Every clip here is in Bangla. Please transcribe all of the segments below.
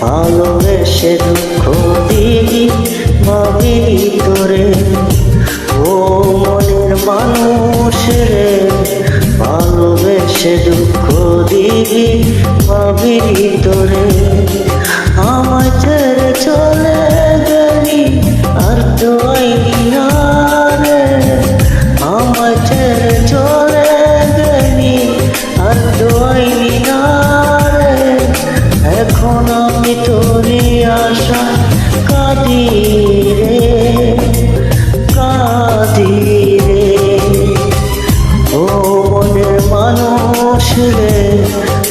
ভালোবেসে দুঃখ দিবি ভাবিনি তোরে। ও মনের মানুষ রে, ভালোবেসে দুঃখ দিবি ভাবিনি তোরে। আমায় ছেড়ে চলে গেলি আর তো আইনি না রে, আমায় ছেড়ে চলে গেলি আর তো আইনি না রে। এখন আমি তোরই আশায় কাঁদি রে, কাঁদি রে। ও মনের মানুষ রে,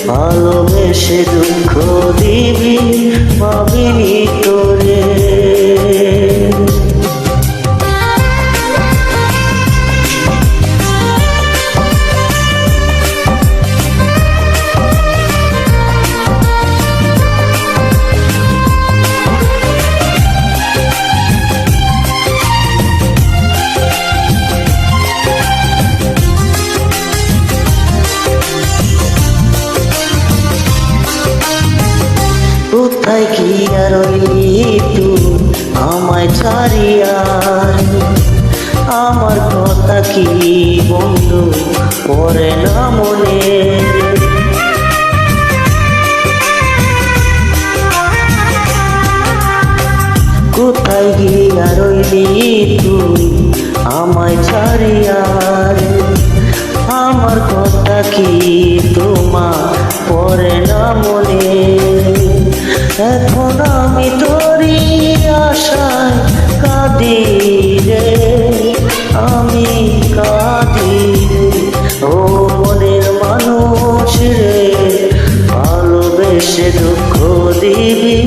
ভালোবেসে দুঃখ দিবি ভাবিনি তোরে। কোথায় গিয়া রইলি তুই আমায় ছাড়িয়া, আমার কথা কি বন্ধু পড়ে না মনে। কোথায় গিয়া রইলি তুই আমায় ছাড়িয়া, আমার কথা কি তোমার পড়ে না মনে। এখন আমি তোরই আশায় কাঁদি রে, আমি কাঁদি রে। ও মনের মানুষ রে, ভালোবেসে দুঃখ দিবি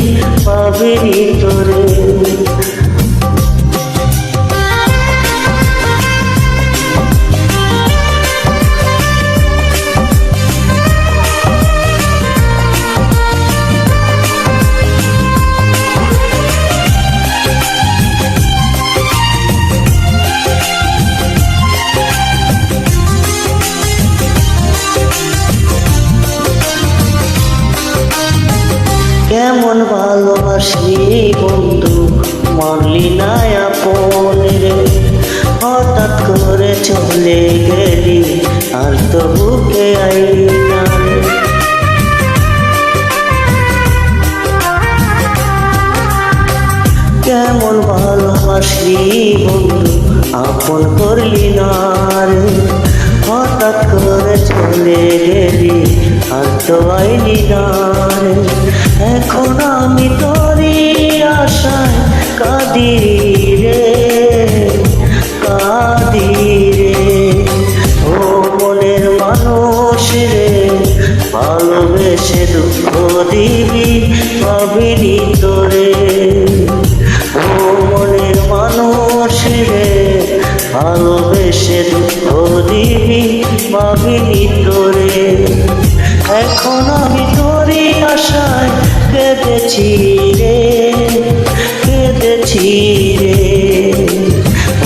ভাবিনি তোরে। কেমন ভালোবাসলি বন্ধু, মানলি না আপন রে। হঠাৎ করে চলে গেলি আর তো বুকে আইলি না রে। কেমন ভালোবাসলি বন্ধু, আপন করলি না রে। হঠাৎ করে চলে গেলি আর তো আইলি না রে। এখন আমি তোরই আশায় কাঁদি রে, কাঁদি রে। ও মনের মানুষ রে, ভালোবেসে দুঃখ দিবি ভাবিনি তোরে। ও মনের মানুষ রে, ভালোবেসে দুঃখ দিবি ভাবিনি তোরে। এখন আমি তোরই আশায় কেঁদেছি রে, কেঁদেছি রে।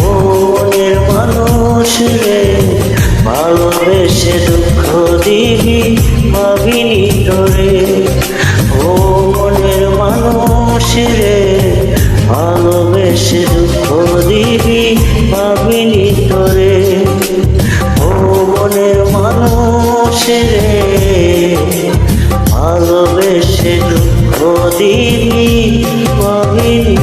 ও মনের মানুষ রে, ভালোবেসে দুঃখ দিবি ভাবিনি তোরে। ও মনের মানুষ রে, ভালোবেসে দুঃখ দিবি ভাবিনি তোরে। ও মনের মানুষ রে, ভালোবেসে দুঃখ দিবি ভাবিনি